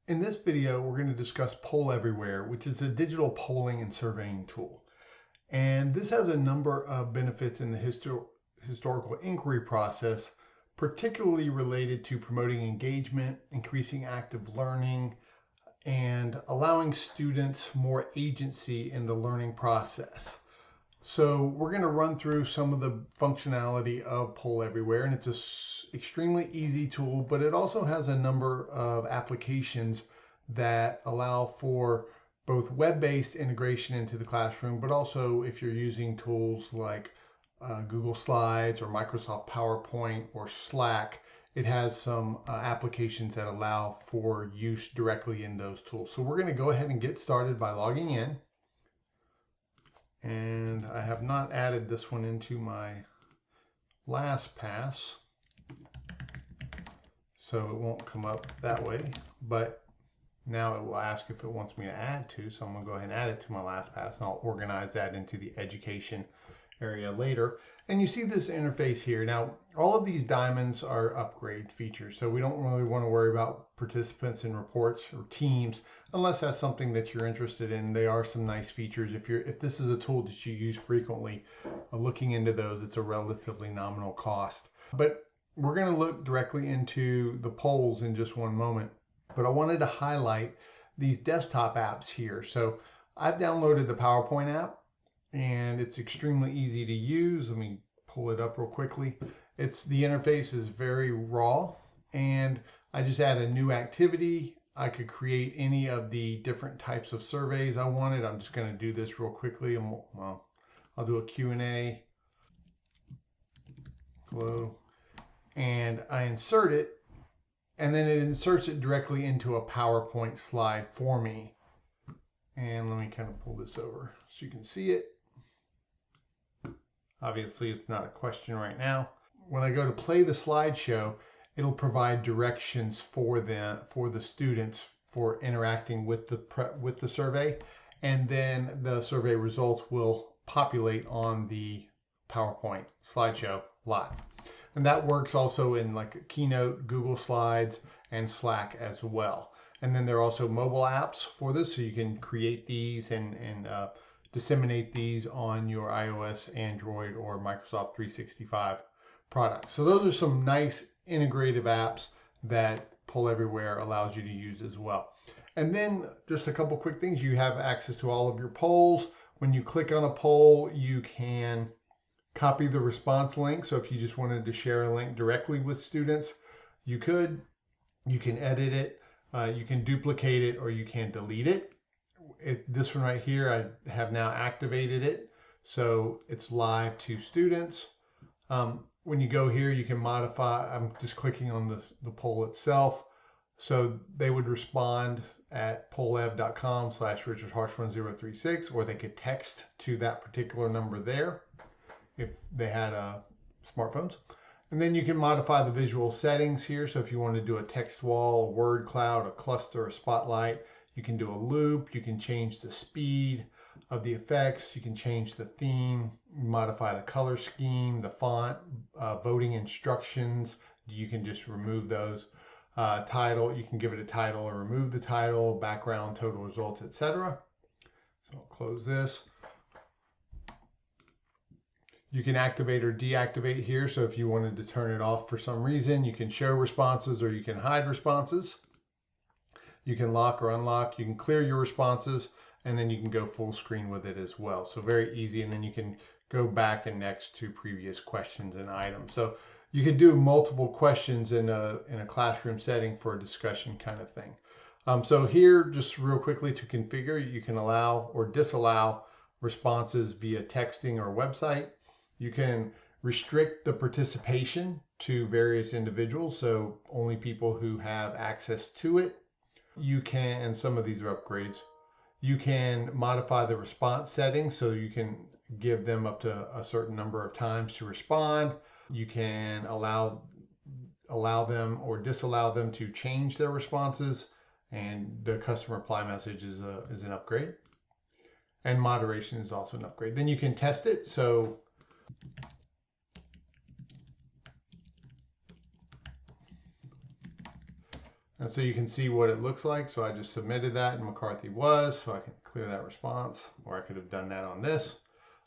In this video, we're going to discuss Poll Everywhere, which is a digital polling and surveying tool. And this has a number of benefits in the historical inquiry process, particularly related to promoting engagement, increasing active learning, and allowing students more agency in the learning process. So we're going to run through some of the functionality of Poll Everywhere, and it's an extremely easy tool, but it also has a number of applications that allow for both web-based integration into the classroom, but also if you're using tools like Google Slides or Microsoft PowerPoint or Slack, it has some applications that allow for use directly in those tools. So we're going to go ahead and get started by logging in. And I have not added this one into my LastPass, so it won't come up that way, but now it will ask if it wants me to add to, so I'm going to go ahead and add it to my LastPass, and I'll organize that into the education area later. And you see this interface here. Now, all of these diamonds are upgrade features, so we don't really want to worry about participants in reports or teams unless that's something that you're interested in. They are some nice features. If this is a tool that you use frequently, looking into those, it's a relatively nominal cost. But we're going to look directly into the polls in just one moment. But I wanted to highlight these desktop apps here. So I've downloaded the PowerPoint app, and it's extremely easy to use. Let me pull it up real quickly. The interface is very raw, and I just add a new activity. I could create any of the different types of surveys I wanted. I'm just going to do this real quickly, and I'll do a Q&A. Hello. And I insert it, and then it inserts it directly into a PowerPoint slide for me. And let me kind of pull this over so you can see it. Obviously, it's not a question right now. When I go to play the slideshow, it'll provide directions for the students for interacting with the survey, and then the survey results will populate on the PowerPoint slideshow live. And that works also in like Keynote, Google Slides, and Slack as well. And then there are also mobile apps for this, so you can create these and disseminate these on your iOS, Android, or Microsoft 365 products. So those are some nice integrative apps that Poll Everywhere allows you to use as well. And then just a couple quick things. You have access to all of your polls. When you click on a poll, you can copy the response link. So if you just wanted to share a link directly with students, you could. You can edit it, you can duplicate it, or you can delete it. This one right here, I have now activated it, so it's live to students. When you go here, you can modify. I'm just clicking on the poll itself. So they would respond at pollev.com/RichardHarsh1036, or they could text to that particular number there if they had smartphones. And then you can modify the visual settings here. So if you want to do a text wall, a word cloud, a cluster, a spotlight, you can do a loop. You can change the speed of the effects. You can change the theme, modify the color scheme, the font, voting instructions. You can just remove those. Title, you can give it a title or remove the title, background, total results, etc. So I'll close this. You can activate or deactivate here. So if you wanted to turn it off for some reason, you can show responses or you can hide responses. You can lock or unlock. You can clear your responses, and then you can go full screen with it as well. So very easy. And then you can go back and next to previous questions and items. So you can do multiple questions in a classroom setting for a discussion kind of thing. So here, just real quickly to configure, you can allow or disallow responses via texting or website. You can restrict the participation to various individuals, so only people who have access to it. You can, and some of these are upgrades, you can modify the response settings, so you can give them up to a certain number of times to respond. You can allow them or disallow them to change their responses, and the custom reply message is an upgrade. And moderation is also an upgrade. Then you can test it. So And so you can see what it looks like. So I just submitted that and McCarthy was, so I can clear that response, or I could have done that on this.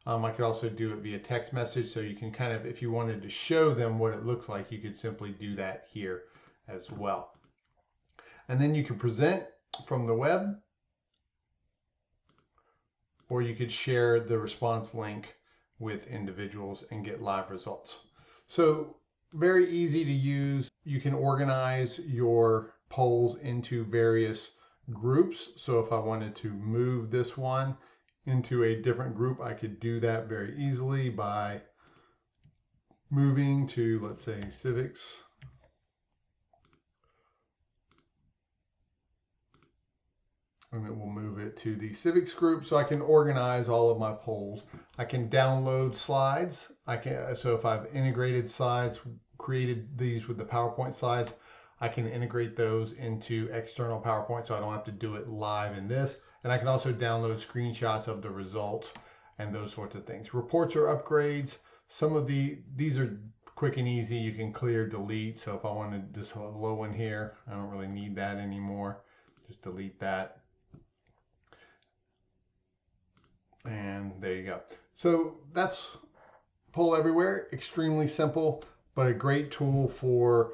I could also do it via text message. So you can kind of, if you wanted to show them what it looks like, you could simply do that here as well. And then you can present from the web, or you could share the response link with individuals and get live results. So very easy to use. You can organize your polls into various groups. So if I wanted to move this one into a different group, I could do that very easily by moving to, let's say, civics. And it will move it to the civics group, so I can organize all of my polls. I can download slides. So if I've integrated slides, created these with the PowerPoint slides, I can integrate those into external PowerPoint, so I don't have to do it live in this. And I can also download screenshots of the results and those sorts of things. Reports or upgrades. Some of these are quick and easy. You can clear, delete. So if I wanted this low one here, I don't really need that anymore. Just delete that. And there you go. So that's Poll Everywhere. Extremely simple, but a great tool for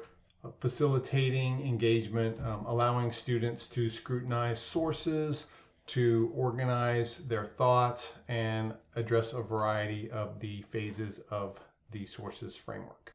facilitating engagement, allowing students to scrutinize sources, to organize their thoughts, and address a variety of the phases of the sources framework.